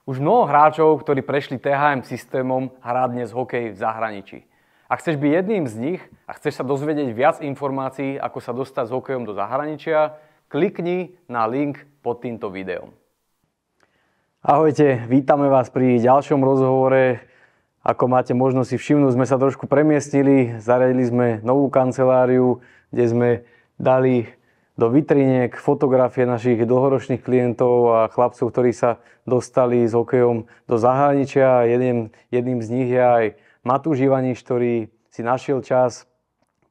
Už mnoho hráčov, ktorí prešli THM systémom, hrá dnes hokej v zahraničí. Ak chceš byť jedným z nich a chceš sa dozvedieť viac informácií, ako sa dostať s hokejom do zahraničia, klikni na link pod týmto videom. Ahojte, vítame vás pri ďalšom rozhovore. Ako máte možnosť si všimnúť, sme sa trošku premiestnili, zariadili sme novú kanceláriu, kde sme dali do vitriniek fotografie našich dlhoročných klientov a chlapcov, ktorí sa dostali s hokejom do zahraničia. Jedným z nich je aj Matúš Ivaniš, ktorý si našiel čas,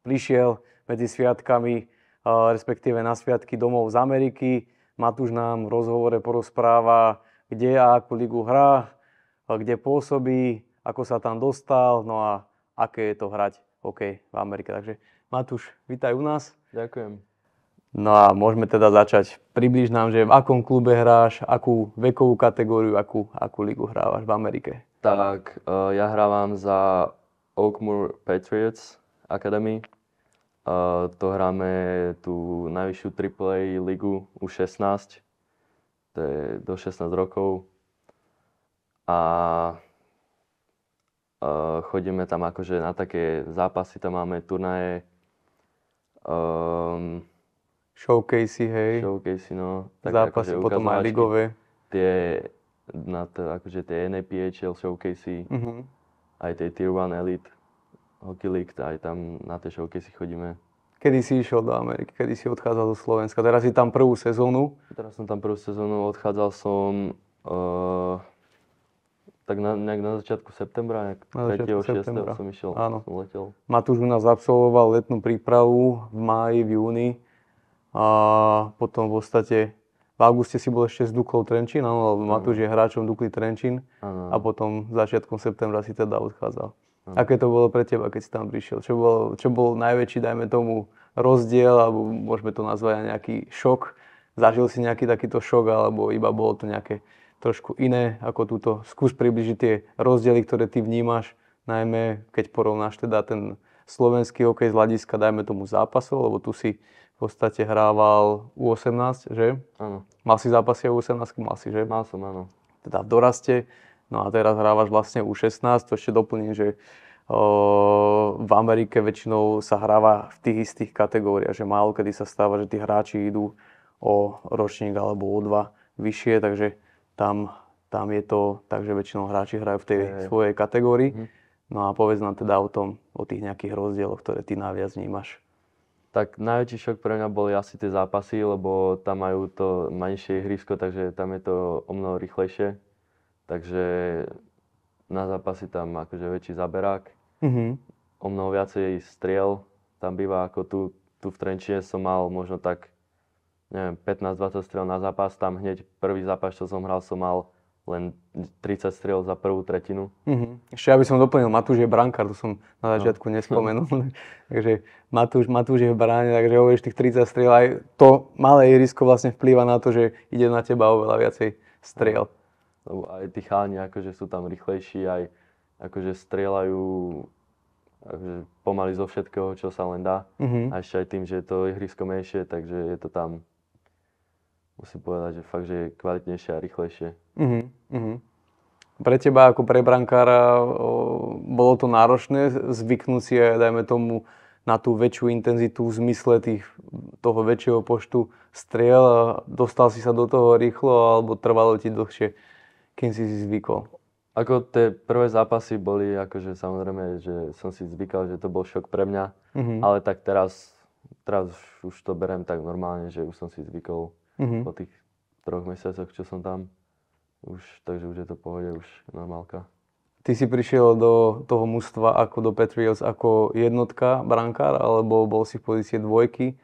prišiel medzi sviatkami, respektíve na sviatky domov z Ameriky. Matúš nám v rozhovore porozpráva, kde a akú ligu hrá, kde pôsobí, ako sa tam dostal, no a aké je to hrať hokej v Amerike. Takže Matúš, vítaj u nás. Ďakujem. No a môžeme teda začať. Priblíž nám, že v akom klube hráš, akú vekovú kategóriu, akú ligu hrávaš v Amerike. Tak, ja hrávam za Oakmoor Patriots Academy. To hráme tú najvyššiu AAA ligu U16. To je do 16 rokov. A chodíme tam akože na také zápasy, tam máme turnaje. Showcasey, hej. Showcasey, no. Zápasy akože potom aj ligové. Tie NAPHL showcasey, aj tie Tier 1 Elite Hockey League, aj tam na tie showcasey chodíme. Kedy si išiel do Ameriky? Kedy si odchádzal do Slovenska? Teraz si tam prvú sezónu? Teraz som tam prvú sezónu, odchádzal som tak nejak na začiatku septembra, 3. 6. som išiel, áno. som letel. Matúš u nás absolvoval letnú prípravu v máji, v júni. A potom v podstate v auguste si bol ešte s Duklou Trenčín, áno, Matúš je hráčom Dukly Trenčín a potom začiatkom septembra si teda odchádzal. Aké to bolo pre teba, keď si tam prišiel? Čo bol najväčší, dajme tomu, rozdiel, alebo môžeme to nazvať aj nejaký šok? Zažil si nejaký takýto šok, alebo iba bolo to nejaké trošku iné ako túto? Skús približiť tie rozdiely, ktoré ty vnímaš, najmä keď porovnáš teda ten slovenský hokej z hľadiska, dajme tomu, zápasov, lebo tu si v podstate hrával U18, že? Áno. Mal si zápasy U18, mal si, že? Mal som, áno. Teda v doraste. No a teraz hrávaš vlastne U16, to ešte doplním, že v Amerike väčšinou sa hráva v tých istých kategóriách, že málo kedy sa stáva, že tí hráči idú o ročník alebo o dva vyššie, takže tam je to tak, že väčšinou hráči hrajú v tej svojej kategórii. No a povedz nám teda o tých nejakých rozdieloch, ktoré ty najviac vnímaš. Tak najväčší šok pre mňa boli asi tie zápasy, lebo tam majú to menšie ihrisko, takže tam je to o mnoho rýchlejšie. Takže na zápasy tam akože väčší zaberák. O mnoho viacej striel tam býva ako tu v Trenčine som mal možno tak, neviem, 15-20 striel na zápas. Tam hneď prvý zápas, čo som hral, som mal len 30 striel za prvú tretinu. Ešte ja by som doplnil, Matúš je brankár, to som na začiatku nespomenul. Takže Matúš je v bráne, takže hovoríš tých 30 striel, aj to malé ihrisko vlastne vplýva na to, že ide na teba oveľa viacej striel. Lebo aj tí chalani akože sú tam rýchlejší, aj akože strieľajú akože pomaly zo všetkého, čo sa len dá. A ešte aj tým, že je to ihrisko menšie, takže je to tam, musím povedať, že fakt, že je kvalitnejšie a rýchlejšie. Pre teba ako pre brankára bolo to náročné zvyknúť si, dajme tomu, na tú väčšiu intenzitu v zmysle toho väčšieho počtu striel a dostal si sa do toho rýchlo alebo trvalo ti dlhšie, kým si zvykol? Ako tie prvé zápasy boli, akože samozrejme, že som si zvykal, že to bol šok pre mňa, ale tak teraz už to beriem tak normálne, že už som si zvykol po tých 3 mesiacoch, čo som tam. Takže už je to v pohode, už normálka. Ty si prišiel do toho mužstva ako do Patriots ako jednotka, brankár, alebo bol si v pozícii dvojky?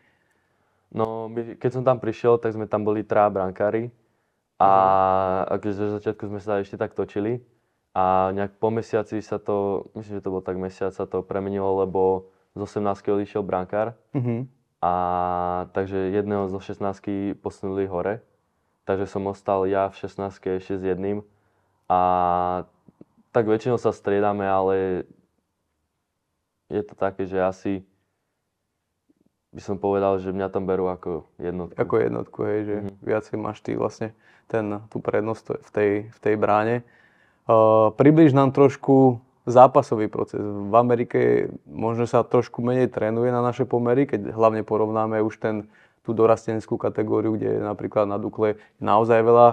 No, keď som tam prišiel, tak sme tam boli 3 brankári a akože zo začiatku sme sa ešte tak točili a nejak po mesiaci sa to, myslím, že to bol tak mesiac, sa to premenilo, lebo z 18 odišiel brankár a takže jedného zo 16 posunuli hore. Takže som ostal ja v 16 ešte s jedným a tak väčšinou sa striedame, ale je to také, že asi by som povedal, že mňa tam berú ako jednotku. Ako jednotku, hej, že viacej máš ty vlastne tú prednosť v tej bráne. Približ nám trošku zápasový proces. V Amerike možno sa trošku menej trénuje na naše pomery, keď hlavne porovnáme už tú dorastenskú kategóriu, kde napríklad na Dukle je naozaj veľa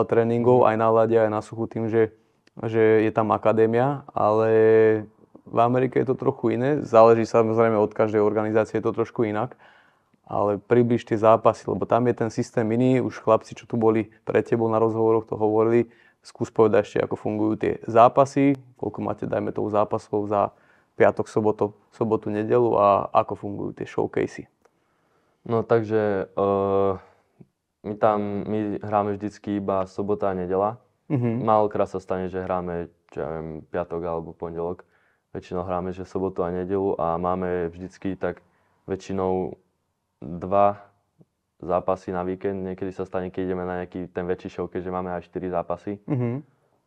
tréningov, aj na ľade, aj na suchu tým, že je tam akadémia, ale v Amerike je to trochu iné. Záleží samozrejme od každej organizácie, je to trošku inak. Ale približ tie zápasy, lebo tam je ten systém iný. Už chlapci, čo tu boli pred tebou na rozhovoroch, to hovorili. Skús povedať ešte, ako fungujú tie zápasy, koľko máte, dajme toho, zápasov za piatok, sobotu, nedelu a ako fungujú tie showcasy. No takže my hráme vždycky iba sobota a nedeľa. Málokrát sa stane, že hráme, čo ja viem, piatok alebo pondelok. Väčšinou hráme, že sobotu a nedeľu a máme vždycky tak väčšinou 2 zápasy na víkend. Niekedy sa stane, keď ideme na nejaký ten väčší show, keďže máme aj 4 zápasy,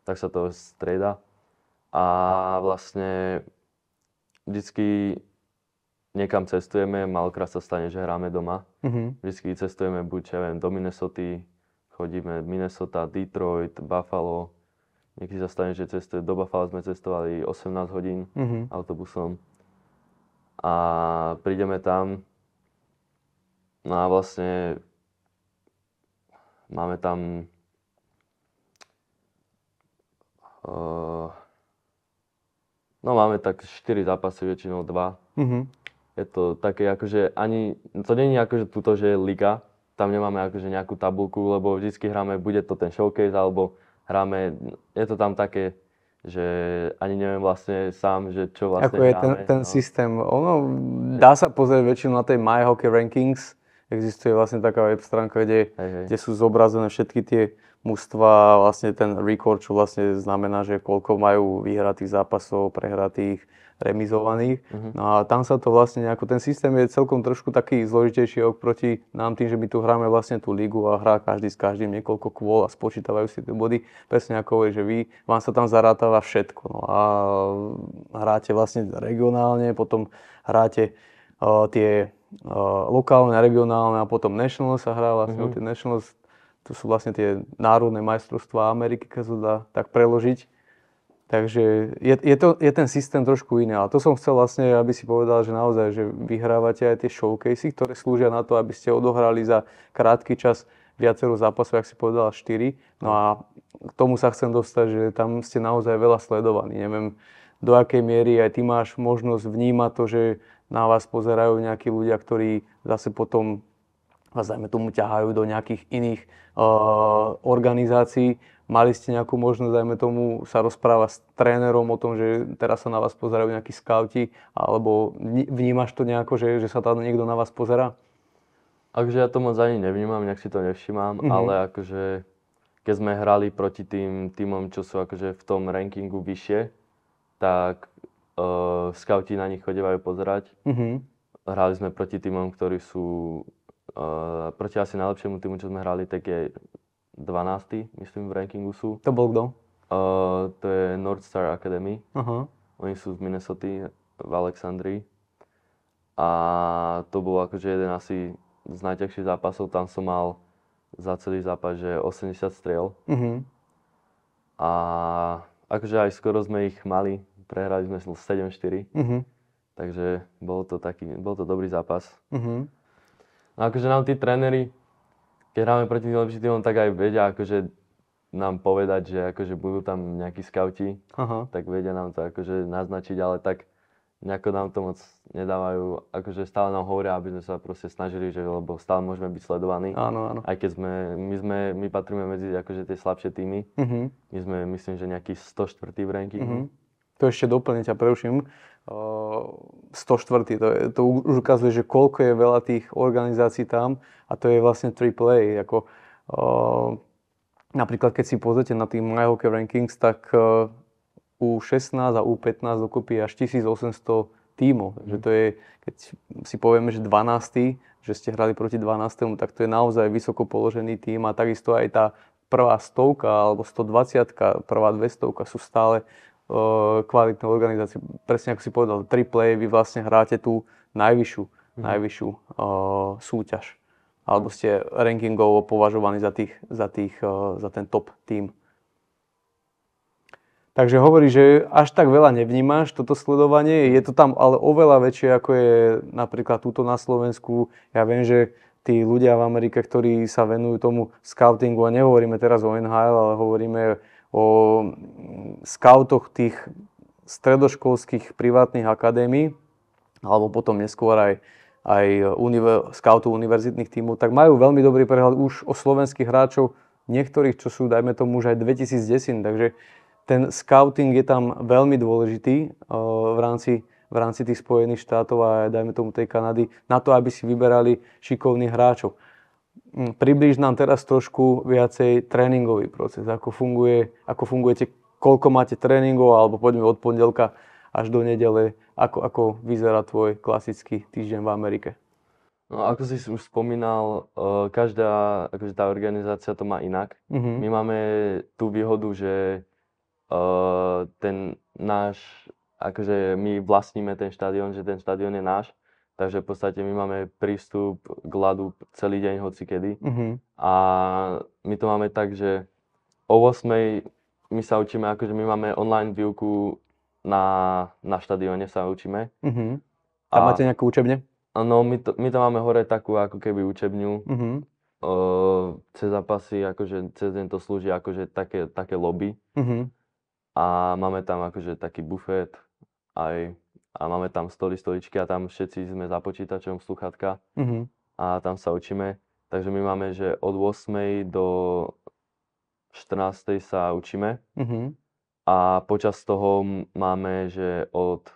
tak sa to strieda. A vlastne vždycky niekam cestujeme, málokrát sa stane, že hráme doma. Vždycky cestujeme buď, ja viem, do Minnesoty, chodíme Minnesota, Detroit, Buffalo. Niekedy sa stane, že do Buffalo sme cestovali 18 hodín autobusom. A prídeme tam, no a vlastne máme tam máme tak 4 zápasy, väčšinou 2. Je to také akože to nie je akože tuto, že je liga, tam nemáme akože nejakú tabulku, lebo vždycky hráme, bude to ten showcase, alebo hráme, je to tam také, že ani neviem vlastne sám, že čo vlastne ako je hráme. ten systém, dá sa pozrieť väčšinou na tej My Hockey Rankings, existuje vlastne taká web stránka, kde sú zobrazené všetky tie mužstva, vlastne ten record, čo vlastne znamená, že koľko majú vyhratých zápasov, prehratých, remizovaných. No a tam sa to vlastne ten systém je celkom trošku taký zložitejší oproti nám tým, že my tu hráme vlastne tú ligu a hrá každý s každým niekoľko kôl a spočítavajú si tie body. Presne ako je, že vám sa tam zarátava všetko. No a hráte vlastne regionálne, potom hráte tie lokálne, regionálne a potom national sa hrá vlastne tie nationals. To sú vlastne tie národné majstrovstvá Ameriky, keď sa dá tak preložiť. Takže je ten systém trošku iný. Ale to som chcel vlastne, aby si povedal, že naozaj, že vyhrávate aj tie showcasy, ktoré slúžia na to, aby ste odohrali za krátky čas viacero zápasov, ak si povedal 4. No a k tomu sa chcem dostať, že tam ste naozaj veľa sledovaní. Neviem, do akej miery aj ty máš možnosť vnímať to, že na vás pozerajú nejakí ľudia, ktorí zase potom vás, dajme tomu, ťahajú do nejakých iných organizácií. Mali ste nejakú možnosť, dajme tomu, sa rozprávať s trénerom o tom, že teraz sa na vás pozerajú nejakí skauti, alebo vnímaš to nejako, že sa tam niekto na vás pozerá? Akože ja to moc ani nevnímam, nejak si to nevšímam, ale akože keď sme hrali proti tým týmom, čo sú akože v tom rankingu vyššie, tak skauti na nich chodievajú pozerať. Hrali sme proti týmom, ktorí sú proti asi najlepšiemu týmu, čo sme hrali, tak je 12. myslím v rankingu sú. To bol kto? To je North Star Academy. Oni sú z Minnesoty, v Alexandrii. A to bol akože jeden asi z najťažších zápasov. Tam som mal za celý zápas, že 80 striel. A akože aj skoro sme ich mali. Prehrali sme 7-4. Takže bol to dobrý zápas. No akože nám tí tréneri, keď hráme proti tým lepším týmom, tak aj vedia akože nám povedať, že akože budú tam nejakí skauti, tak vedia nám to akože naznačiť, ale tak nejako nám to moc nedávajú. Akože stále nám hovoria, aby sme sa proste snažili, že, lebo stále môžeme byť sledovaní. Áno. Aj keď my patríme medzi akože tie slabšie týmy. My sme, myslím, že nejaký 104. v rankingu. To ešte doplniť a preruším. 104. To už ukazuje, že koľko je veľa tých organizácií tam a to je vlastne AAA. Napríklad keď si pozrite na tých My Hockey Rankings, tak U16 a U15 dokopy až 1800 tímov. Takže to je, keď si povieme, že 12. že ste hrali proti 12. tak to je naozaj vysoko položený tím a takisto aj tá prvá 100 alebo 120, prvá 200 sú stále kvalitné organizácie. Presne ako si povedal, AAA, vy vlastne hráte tú najvyššiu súťaž. Alebo ste rankingovo považovaní za ten top tým. Takže hovorí, že až tak veľa nevnímaš toto sledovanie, je to tam ale oveľa väčšie, ako je napríklad túto na Slovensku. Ja viem, že tí ľudia v Amerike, ktorí sa venujú tomu scoutingu, a nehovoríme teraz o NHL, ale hovoríme o scoutoch tých stredoškolských privátnych akadémií, alebo potom neskôr aj scoutov univerzitných tímov, tak majú veľmi dobrý prehľad už o slovenských hráčov, niektorých, čo sú, dajme tomu, už aj 2010, takže ten scouting je tam veľmi dôležitý v rámci tých Spojených štátov a dajme tomu tej Kanady, na to, aby si vyberali šikovných hráčov. Priblíž nám teraz trošku viacej tréningový proces, ako fungujete, koľko máte tréningov, alebo poďme od pondelka až do nedele, ako vyzerá tvoj klasický týždeň v Amerike. No, ako si už spomínal, každá akože tá organizácia to má inak. My máme tú výhodu, že ten náš, akože my vlastníme ten štadión, že ten štadión je náš, takže v podstate my máme prístup k ľadu celý deň, hocikedy. A my to máme tak, že o 8:00 my sa učíme, akože my máme online výuku na štadióne sa učíme. Tam máte nejaké učebne? No, my to máme hore takú ako keby učebňu. Cez zápasy, akože cez deň to slúži akože také lobby. A máme tam akože taký bufet aj, a máme tam stoličky a tam všetci sme za počítačom, sluchatka a tam sa učíme. Takže my máme, že od 8:00 do 14:00 sa učíme a počas toho máme, že od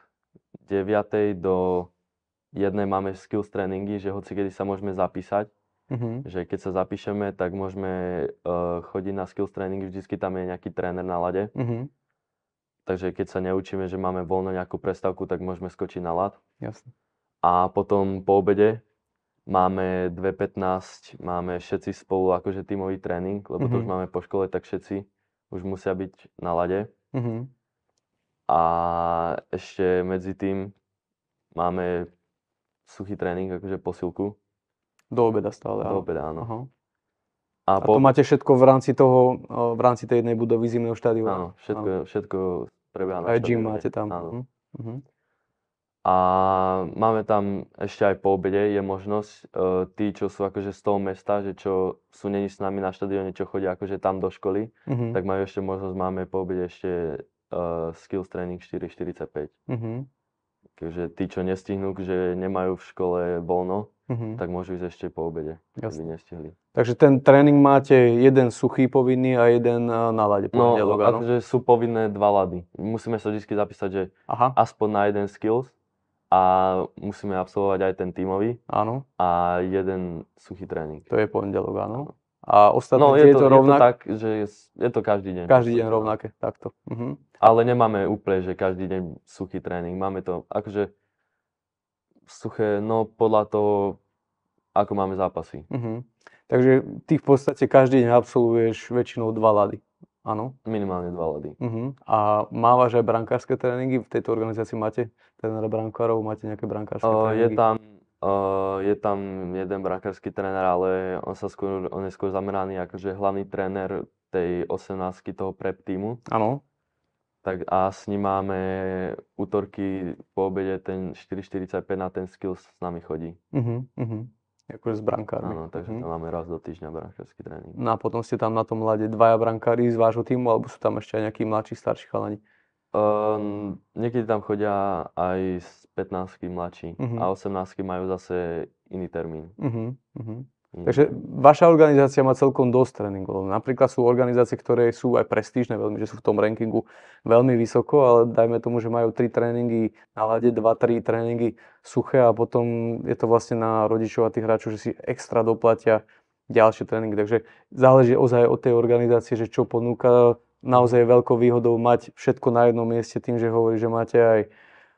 9:00 do 1:00 máme skills tréningy, že hoci kedy sa môžeme zapísať. Že keď sa zapíšeme, tak môžeme chodiť na skills tréningy, vždycky tam je nejaký tréner na lade. Takže keď sa neučíme, že máme voľno nejakú prestávku, tak môžeme skočiť na ľad. Jasne. A potom po obede máme 2:15, máme všetci spolu akože tímový tréning, lebo to už máme po škole, tak všetci už musia byť na ľade. A ešte medzi tým máme suchý tréning, akože posilku. Do obeda stále, Do obeda, áno. Aha. A to máte všetko v rámci tej jednej budovy zimného štadióna? Áno, všetko prebieha na aj gym štadióne. máte tam. Áno. A máme tam ešte aj po obede je možnosť, tí, čo sú akože z toho mesta, že čo sú není s nami na štadióne, čo chodia akože tam do školy, tak majú ešte možnosť, máme po obede ešte skills training 4:45. Takže tí, čo nestihnú, že nemajú v škole voľno, tak môžu ísť ešte po obede, keby nestihli. Takže ten tréning máte jeden suchý povinný a jeden na ľade. No, akože sú povinné 2 ľady. Musíme sa vždy zapísať, že aspoň na jeden skills a musíme absolvovať aj ten tímový. Áno. A jeden suchý tréning. To je pondelok, áno. A ostatné je to tak, že je to každý deň. Každý deň rovnaké, takto. Ale nemáme úplne, že každý deň suchý tréning. Máme to akože suché, no podľa toho, ako máme zápasy. Takže ty v podstate každý deň absolvuješ väčšinou 2 ľady, áno? Minimálne 2 ľady. A mávaš aj brankárske tréningy? V tejto organizácii máte trénera brankárov, máte nejaké brankárske tréningy? Je tam jeden brankársky tréner, ale on je skôr zameraný akože hlavný tréner tej 18-ky toho prep týmu. Áno. Tak a s ním máme útorky po obede, ten 4:45 na ten skills s nami chodí. Akože s brankármi. Áno, takže tam máme raz do týždňa brankársky tréning. No a potom ste tam na tom ľade 2 brankári z vášho týmu, alebo sú tam ešte aj nejakí mladší, starší chalani? Niekedy tam chodia aj z 15-ky mladší a 18-ky majú zase iný termín. Takže vaša organizácia má celkom dosť tréningov. Napríklad sú organizácie, ktoré sú aj prestížne veľmi, že sú v tom rankingu veľmi vysoko, ale dajme tomu, že majú 3 tréningy na ľade, 2-3 tréningy suché a potom je to vlastne na rodičov a tých hráčov, že si extra doplatia ďalšie tréningy. Takže záleží ozaj od tej organizácie, že čo ponúka. Naozaj je veľkou výhodou mať všetko na jednom mieste tým, že hovorí, že máte aj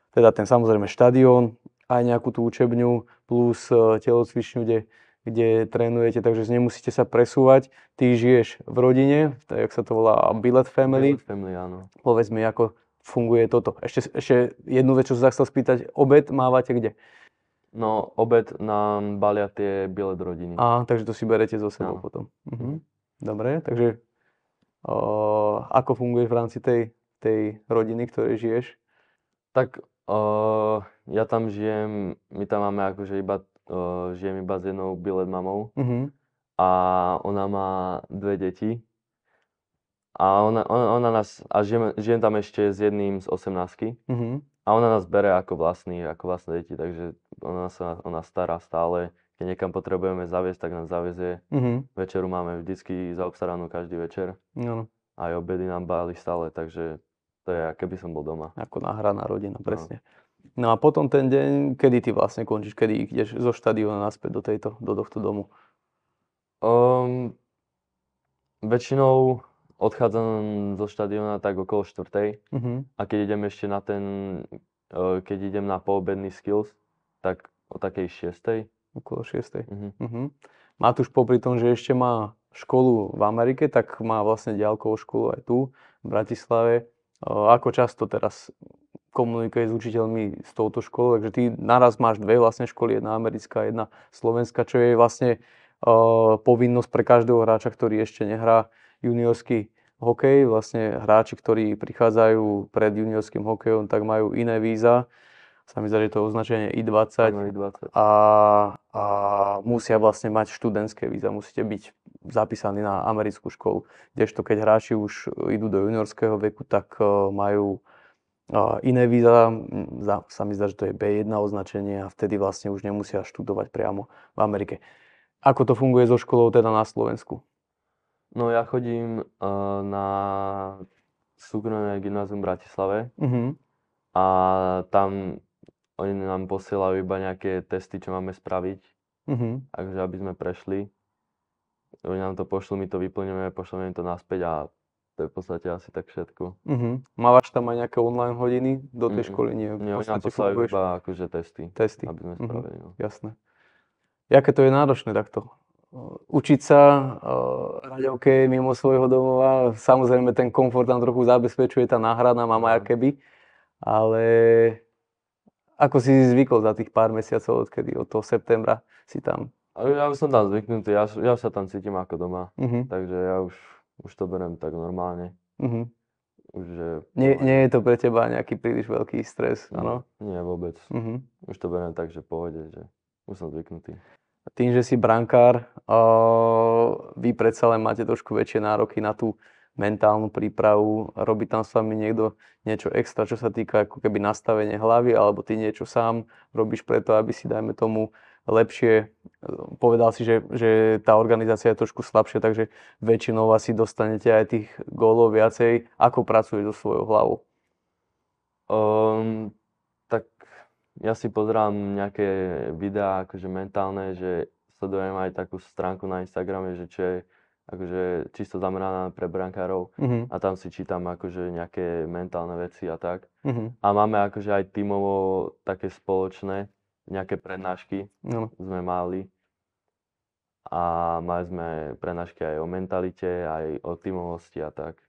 teda ten samozrejme štadión, aj nejakú tú učebňu plus telocvičňu, kde trénujete, takže nemusíte sa presúvať. Ty žiješ v rodine, tak jak sa to volá, billet family. Billet family, áno. Povedz mi, ako funguje toto. Ešte jednu vec, čo som sa chcel spýtať, obed mávate kde? No, obed nám balia tie biele rodiny. Takže to si berete so sebou Áno. potom. Dobre, takže ako funguješ v rámci tej rodiny, ktorej žiješ? Tak ja tam žijem, my tam máme akože žijem iba s jednou bilet mamou a ona má 2 deti a ona nás, a žijem tam ešte s jedným z 18 a ona nás bere ako vlastné deti, takže ona stará stále, keď niekam potrebujeme zaviesť, tak nás zavezie. Večeru máme vždycky zaobstaranú každý večer, Áno, aj obedy nám báli stále, takže to je, keby som bol doma. ako náhraná rodina, presne. No a potom ten deň, kedy ty vlastne končíš, kedy ideš zo štadióna naspäť do tohto domu? Väčšinou odchádzam zo štadióna tak okolo 4. A keď idem ešte keď idem na poobedný skills, tak o takej 6. Okolo 6. Matúš popri tom, že ešte má školu v Amerike, tak má vlastne diaľkovú školu aj tu, v Bratislave. Ako často teraz komunikuje s učiteľmi z touto školou? Takže ty naraz máš dve vlastne školy, jedna americká, jedna slovenská, čo je vlastne povinnosť pre každého hráča, ktorý ešte nehrá juniorský hokej. Vlastne hráči, ktorí prichádzajú pred juniorským hokejom, tak majú iné víza. Sa mi zdá, že to je označenie I-20 a musia vlastne mať študentské víza, musíte byť zapísaní na americkú školu. Kdežto keď hráči už idú do juniorského veku, tak majú iné víza, sa mi zdá, že to je B1 označenie a vtedy vlastne už nemusia študovať priamo v Amerike. Ako to funguje so školou teda na Slovensku? No ja chodím na súkromné gymnázium v Bratislave a tam oni nám posielajú iba nejaké testy, čo máme spraviť, takže aby sme prešli. Oni nám to pošlú, my to vyplňujeme, pošleme im to naspäť a to je v podstate asi tak všetko. Mávaš tam aj nejaké online hodiny do tej školy? Nie, oni nám posielajú iba akože testy, aby sme spravili. No. Jasné. Jaké to je náročné takto? Učiť sa, hrať hokej mimo svojho domova, samozrejme ten komfort tam trochu zabezpečuje tá náhradná mama, keby, ale ako si zvykol za tých pár mesiacov, od toho septembra si tam? Ja už som tam zvyknutý, ja sa tam cítim ako doma, takže ja už to berem tak normálne. Nie je to pre teba nejaký príliš veľký stres, áno? Nie, vôbec. Už to berem tak, že v pohode, že už som zvyknutý. Tým, že si brankár, vy predsa len máte trošku väčšie nároky na tú mentálnu prípravu. Robí tam s vami niekto niečo extra, čo sa týka ako keby nastavenie hlavy, alebo ty niečo sám robíš preto, aby si, dajme tomu, lepšie, povedal si, že tá organizácia je trošku slabšia, takže väčšinou asi dostanete aj tých gólov viacej. Ako pracuješ so svojou hlavou? Tak ja si pozerám nejaké videá akože mentálne, že sledujem aj takú stránku na Instagrame, že čo je akože čisto zameraná pre brankárov a tam si čítam akože nejaké mentálne veci a tak. A máme akože aj tímovo také spoločné nejaké prednášky sme mali a mali sme prednášky aj o mentalite, aj o tímovosti a tak.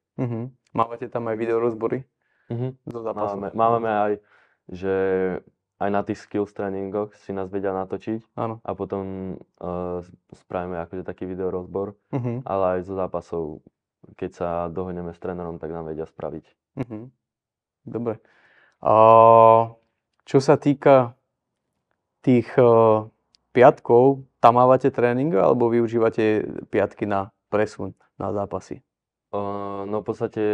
Mávate tam aj videorozbory? Máme aj, že aj na tých skills tréningoch si nás vedia natočiť a potom spravíme akože taký videorozbor, ale aj zo zápasov, keď sa dohodneme s trénerom, tak nám vedia spraviť. Dobre. Čo sa týka tých piatkov, tam mávate tréning alebo využívate piatky na presun na zápasy? No v podstate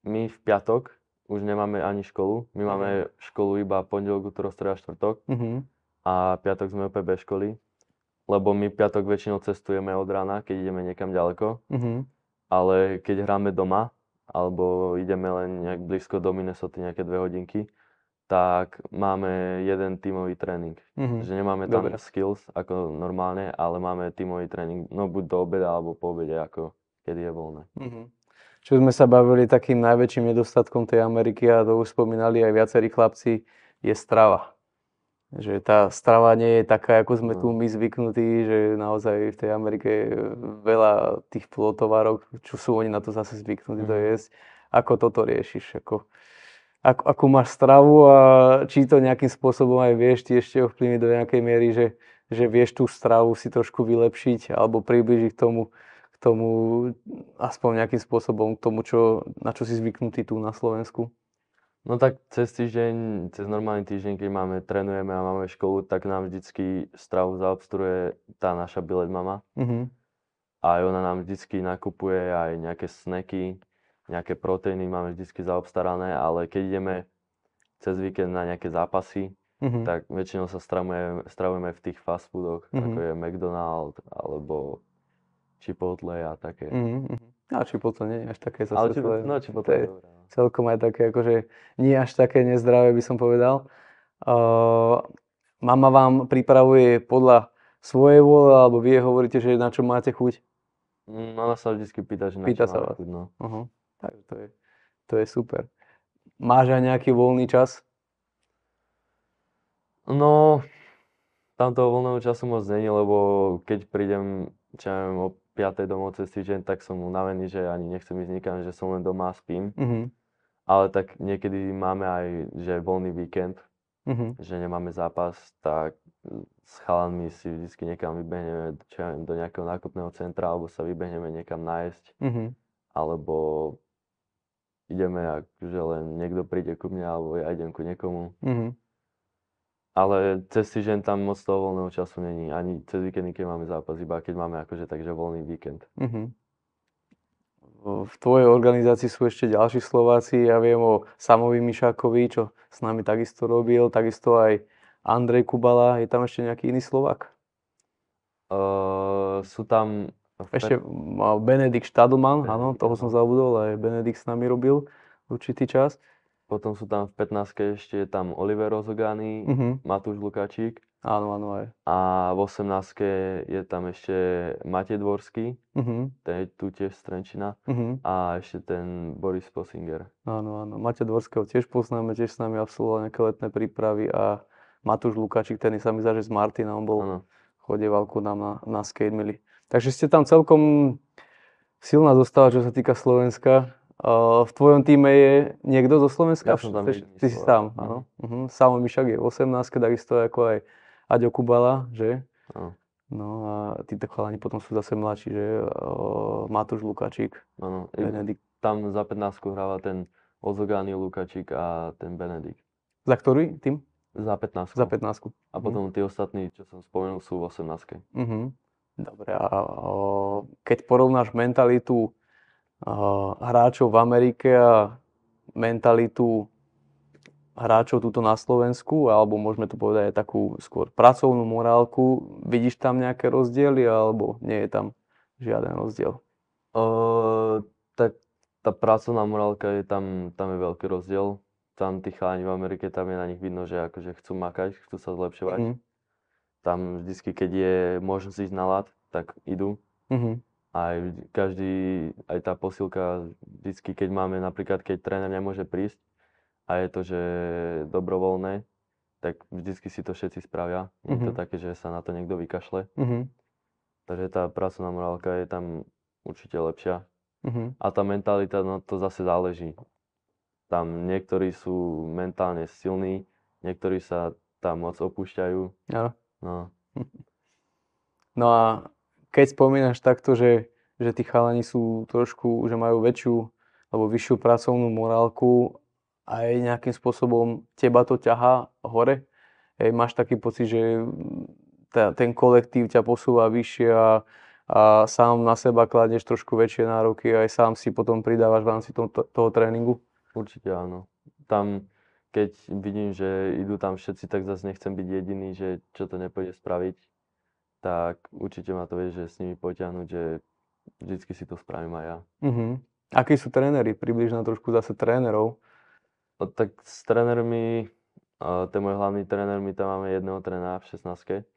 my v piatok už nemáme ani školu. My máme školu iba pondelok, utorok, streda, štvrtok. A piatok sme úplne bez školy. Lebo my piatok väčšinou cestujeme od rána, keď ideme niekam ďaleko. Ale keď hráme doma, alebo ideme len nejak blízko do Minnesota, nejaké 2 hodinky, tak máme jeden tímový tréning. Že nemáme tam skills ako normálne, ale máme tímový tréning. No buď do obeda, alebo po obede, ako kedy je voľné. Čo sme sa bavili, takým najväčším nedostatkom tej Ameriky, a to už spomínali aj viacerí chlapci, je strava. Že tá strava nie je taká, ako sme tu my zvyknutí, že naozaj v tej Amerike je veľa tých polotovarov, čo sú oni na to zase zvyknutí to jesť. Ako toto riešiš? akú máš stravu a či to nejakým spôsobom aj vieš ty ešte ovplyvniť do nejakej miery, že vieš tú stravu si trošku vylepšiť alebo priblížiť k tomu aspoň nejakým spôsobom k tomu, na čo si zvyknutý tu na Slovensku. No tak cez týždeň, cez normálny týždeň, keď trénujeme a máme školu, tak nám vždycky stravu zaobstruje tá naša bilet mama. Mhm. A ona nám vždycky nakupuje aj nejaké snacky, nejaké proteíny máme vždycky zaobstarané, ale keď ideme cez víkend na nejaké zápasy, Mhm. tak väčšinou sa stravujeme v tých fast foodoch, ako Mhm. je McDonald's alebo Chipotle a také. Mhm. Mhm. A Chipotle nie je až také Ale zase celé. To Chipotle je je dobré. No. celkom aj také, akože nie až také nezdravé, by som povedal. Mama vám pripravuje podľa svojej vôle, alebo vy jej hovoríte, že na čo máte chuť? Ona sa vždycky pýta, že na Pýta čo sa máme vás. chuť, no. Tak to je super. Máš aj nejaký voľný čas? No, tam toho voľného času moc není, lebo keď prídem, čo ja neviem, o 5. domov cez týždeň, tak som unavený, že ani nechcem ísť nikam, že som len doma a spím. Mhm. Ale tak niekedy máme aj, že voľný víkend, Mhm. že nemáme zápas, tak s chalanmi si vždycky niekam vybehneme, čo ja viem, do nejakého nákupného centra, alebo sa vybehneme niekam nájsť, Mhm. alebo ideme, akože len niekto príde ku mne, alebo ja idem ku niekomu. Mhm. Ale cez týždeň tam moc toho voľného času není, ani cez víkendy, keď máme zápas, iba keď máme akože takže voľný víkend. Mhm. V tvojej organizácii sú ešte ďalší Slováci. Ja viem o Samovi Mišákovi, čo s nami takisto robil. Takisto aj Andrej Kubala. Je tam ešte nejaký iný Slovák? Sú tam Ešte Benedikt Stadelmann, áno, Benedikt, toho som áno. zabudol, aj Benedikt s nami robil určitý čas. Potom sú tam v 15 ešte je tam Oliver Rozogany, Mhm. Matúš Lukáčik Áno, áno, aj. a v 18 je tam ešte Matej Dvorský, Mhm. ten je tu tiež z Trenčína Mhm. a ešte ten Boris Posinger. Áno, áno. Maťa Dvorského tiež poznáme, tiež s nami absolvoval nejaké letné prípravy a Matúš Lukáčik, ten sa mi zdá, že z Martina, on bol Áno. chodieval ku nám na skate milly. Takže ste tam celkom silná zostava, čo sa týka Slovenska. V tvojom týme je niekto zo Slovenska? Ja som tam jediný Ty si Slovák. sám, áno. Samo Mišak je v 18, takisto ako aj Aďo Kubala, že? Áno. No a títo chalani potom sú zase mladší, že? Matúš Lukáčik, Áno. Benedikt. Tam za 15 hráva ten Ozogany, Lukáčik a ten Benedikt. Za ktorý tým? Za 15. Za 15. A potom tí ostatní, čo som spomenul, sú v 18. Dobre, a keď porovnáš mentalitu hráčov v Amerike a mentalitu hráčov tuto na Slovensku, alebo môžeme to povedať aj takú skôr pracovnú morálku, vidíš tam nejaké rozdiely, alebo nie je tam žiaden rozdiel? Tak tá pracovná morálka je tam je veľký rozdiel. Tam tí chalani v Amerike, tam je na nich vidno, že akože chcú makať, chcú sa zlepšovať. Tam vždycky, keď je možnosť ísť na ľad, tak idú. Aj aj tá posilka, vždycky, keď máme napríklad, keď tréner nemôže prísť a je to, že dobrovoľné, tak vždycky si to všetci spravia. Nie je to také, že sa na to niekto vykašle. Takže tá pracovná morálka je tam určite lepšia. A tá mentalita, no to zase záleží. Tam niektorí sú mentálne silní, niektorí sa tam moc opúšťajú. Áno. No. No a keď spomínaš takto, že tí chalani sú trošku, že majú väčšiu alebo vyššiu pracovnú morálku, aj nejakým spôsobom teba to ťahá hore? Máš taký pocit, že ten kolektív ťa posúva vyššie a sám na seba kladieš trošku väčšie nároky a aj sám si potom pridávaš v rámci toho tréningu? Určite áno. Tam, keď vidím, že idú tam všetci, tak zase nechcem byť jediný, že čo to nepôjde spraviť. Tak určite ma to vie, že s nimi potiahnuť, že vždycky si to spravím aj ja. Akí sú tréneri? Približ nám trošku zase trénerov. No, tak s trénermi, ten môj hlavný tréner, my tam máme jedného trénera v 16.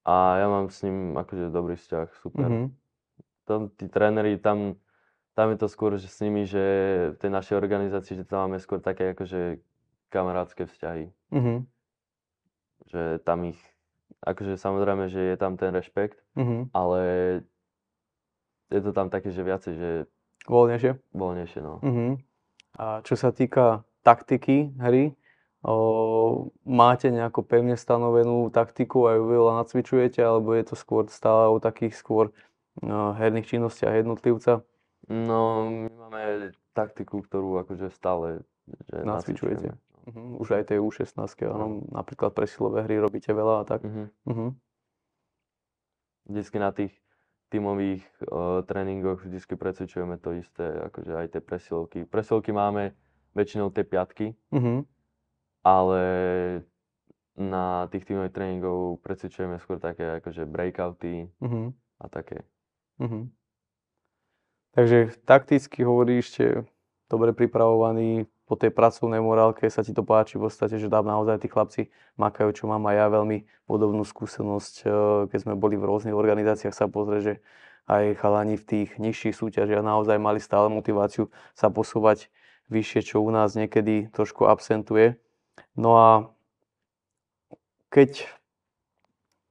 A ja mám s ním akože dobrý vzťah, super. Tí tréneri, tam je to skôr, že s nimi, že v tej našej organizácii, že tam máme skôr také akože kamarátske vzťahy. Že tam ich, akože samozrejme, že je tam ten rešpekt, ale je to tam také, že viacej, že Voľnejšie? voľnejšie, no. A čo sa týka taktiky hry. Máte nejakú pevne stanovenú taktiku a ju veľa nacvičujete, alebo je to skôr stále o takých skôr herných činnostiach jednotlivca? No, my máme taktiku, ktorú akože stále že Nacvičujete. nacvičujeme. Už aj tej U16, áno, napríklad presilové hry robíte veľa a tak. Vždycky na tých tímových tréningoch vždycky precvičujeme to isté, akože aj tie presilovky. Presilovky máme väčšinou tie piatky, ale na tých tímových tréningov precvičujeme skôr také akože breakouty a také. Takže takticky hovoríš, ste dobre pripravovaní, po tej pracovnej morálke sa ti to páči v podstate, že tam naozaj tí chlapci makajú, čo mám aj ja veľmi podobnú skúsenosť, keď sme boli v rôznych organizáciách sa pozrieť, že aj chalani v tých nižších súťažiach naozaj mali stále motiváciu sa posúvať vyššie, čo u nás niekedy trošku absentuje. No a keď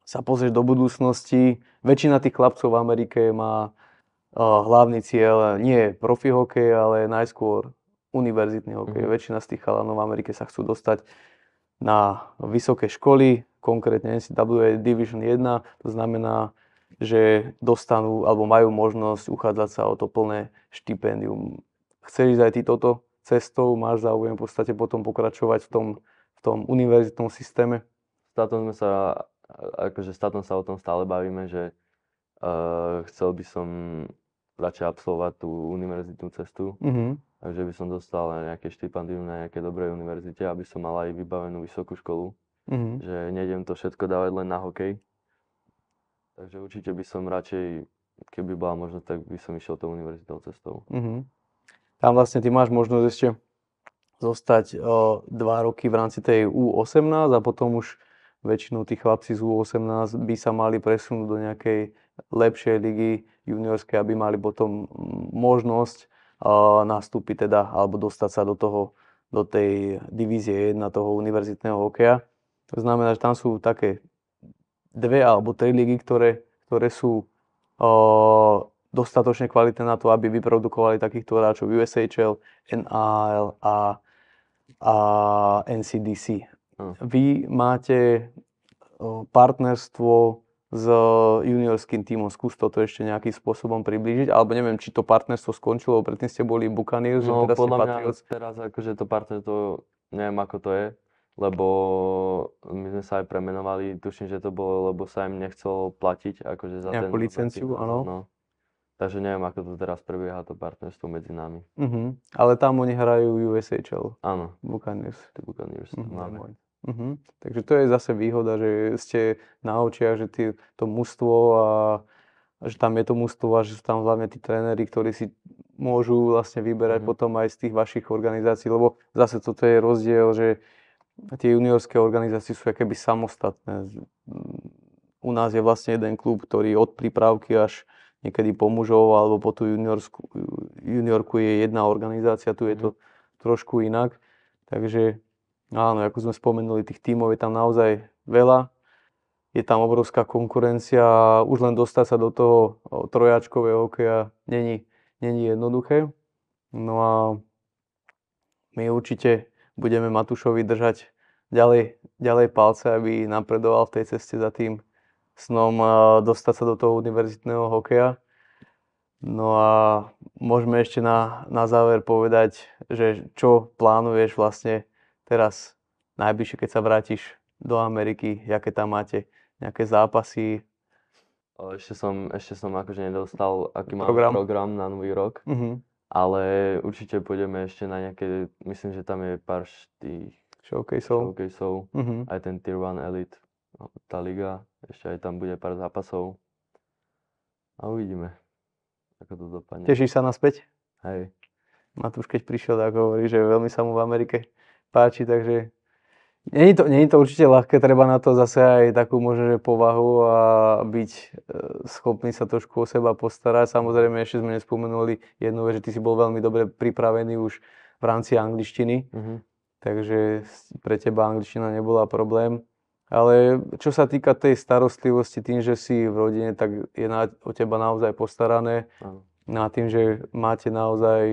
sa pozrieš do budúcnosti, väčšina tých chlapcov v Amerike má hlavný cieľ nie profi hokej, ale najskôr univerzitný hokej. Väčšina z tých chalanov v Amerike sa chcú dostať na vysoké školy, konkrétne NCAA Division 1, to znamená, že dostanú alebo majú možnosť uchádzať sa o to plné štipendium. Chceš ísť aj ty toto cestou? Máš záujem v podstate potom pokračovať v tom univerzitnom systéme? S tátom sa o tom stále bavíme, že chcel by som radšej absolvovať tú univerzitnú cestu. Takže by som dostal nejaké štipendium na nejakej dobrej univerzite, aby som mal aj vybavenú vysokú školu. Že nejdem to všetko dávať len na hokej. Takže určite by som radšej, keby bola možnosť, tak by som išiel tou univerzitnou cestou. Tam vlastne ty máš možnosť ešte zostať 2 roky v rámci tej U18 a potom už väčšinou tí chlapci z U18 by sa mali presunúť do nejakej lepšej ligy juniorskej, aby mali potom možnosť nastúpiť teda, alebo dostať sa do tej divízie 1 toho univerzitného hokeja. To znamená, že tam sú také 2 alebo 3 ligy, ktoré sú dostatočne kvalitné na to, aby vyprodukovali takýchto hráčov: USHL, NHL a NCDC. Vy máte partnerstvo s juniorským tímom. Skús toto ešte nejakým spôsobom priblížiť, alebo neviem, či to partnerstvo skončilo, predtým ste boli Buccaneers, no, že teraz podľa ste Patriots. mňa teraz akože to partnerstvo, neviem ako to je, lebo my sme sa aj premenovali, tuším, že to bolo, lebo sa im nechcelo platiť akože za nejakú licenciu, áno. No. Takže neviem, ako to teraz prebieha, to partnerstvo medzi nami. Ale tam oni hrajú USHL. Áno. Buccaneers. Buccaneers máme. Takže to je zase výhoda, že ste na očiach, že to mužstvo a že tam je to mužstvo a že sú tam hlavne tí tréneri, ktorí si môžu vlastne vyberať potom aj z tých vašich organizácií, lebo zase toto je rozdiel, že tie juniorské organizácie sú akéby samostatné. U nás je vlastne jeden klub, ktorý od prípravky až niekedy po mužov alebo po tú juniorku je jedna organizácia, tu je to trošku inak. Takže áno, ako sme spomenuli, tých tímov je tam naozaj veľa. Je tam obrovská konkurencia a už len dostať sa do toho trojačkového hokeja není jednoduché. No a my určite budeme Matúšovi držať ďalej palce, aby napredoval v tej ceste za tým snom dostať sa do toho univerzitného hokeja. No a môžeme ešte na záver povedať, že čo plánuješ vlastne teraz najbližšie, keď sa vrátiš do Ameriky, aké tam máte nejaké zápasy? Ešte som akože nedostal, aký mám program na nový rok, ale určite pôjdeme ešte na nejaké, myslím, že tam je pár tých showcaseov, aj ten Tier 1 Elite, tá liga, ešte aj tam bude pár zápasov a uvidíme, ako to dopadne. Tešíš sa naspäť? Hej. Matúš, keď prišiel, tak hovorí, že veľmi sa mu v Amerike páči, takže nie je to určite ľahké, treba na to zase aj takú možno, že povahu a byť schopný sa trošku o seba postarať. Samozrejme, ešte sme nespomenuli jednu vec, že ty si bol veľmi dobre pripravený už v rámci angličtiny, takže pre teba angličtina nebola problém. Ale čo sa týka tej starostlivosti, tým, že si v rodine, tak je o teba naozaj postarané. No a tým, že máte naozaj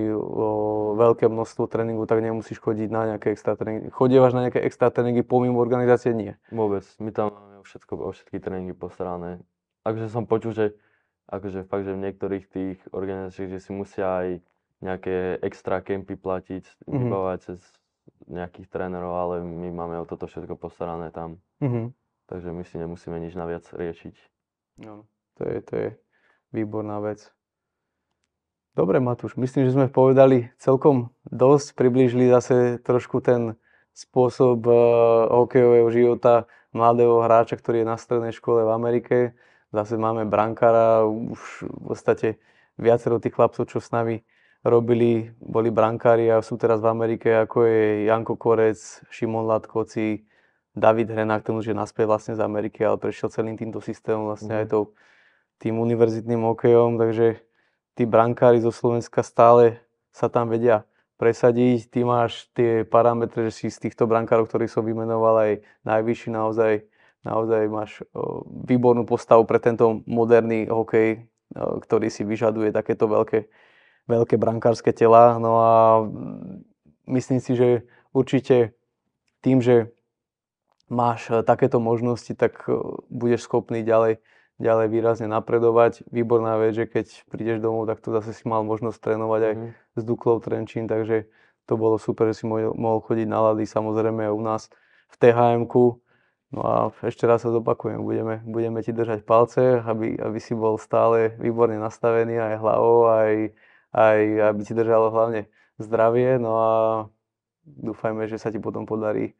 veľké množstvo tréningu, tak nemusíš chodiť na nejaké extra tréningy. Chodievaš na nejaké extra tréningy pomimo organizácie? Nie. Vôbec, my tam máme o všetky tréningy postarané. Akože som počul, že akože fakt, že v niektorých tých organizáciách, že si musia aj nejaké extra kempy platiť, vybavovať cez nejakých trénerov, ale my máme o toto všetko postarané tam. Takže my si nemusíme nič naviac riešiť. No, to je výborná vec. Dobre, Matúš, myslím, že sme povedali celkom dosť, priblížili zase trošku ten spôsob hokejového života mladého hráča, ktorý je na strednej škole v Amerike. Zase máme brankára, už v podstate viacero tých chlapcov, čo s nami robili, boli brankári a sú teraz v Amerike, ako je Janko Korec, Šimon Latkoci, David Hrenák, ten už je naspäť vlastne z Ameriky, ale prešiel celým týmto systémom vlastne aj tým univerzitným hokejom, takže tí brankári zo Slovenska stále sa tam vedia presadiť. Ty máš tie parametre, že si z týchto brankárov, ktorých som vymenoval, aj najvyšší, naozaj máš výbornú postavu pre tento moderný hokej, ktorý si vyžaduje takéto veľké brankárske tela. No a myslím si, že určite tým, že máš takéto možnosti, tak budeš schopný ďalej výrazne napredovať. Výborná vec, že keď prídeš domov, tak to zase si mal možnosť trénovať aj s Duklou Trenčín, takže to bolo super, že si mohol chodiť na ľady, samozrejme aj u nás v THM-ku. No a ešte raz sa zopakujem, budeme ti držať palce, aby si bol stále výborne nastavený aj hlavou, aj aby ti držalo hlavne zdravie. No a dúfajme, že sa ti potom podarí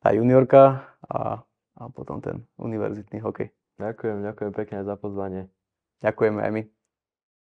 tá juniorka a potom ten univerzitný hokej. Ďakujem pekne za pozvanie. Ďakujeme aj my.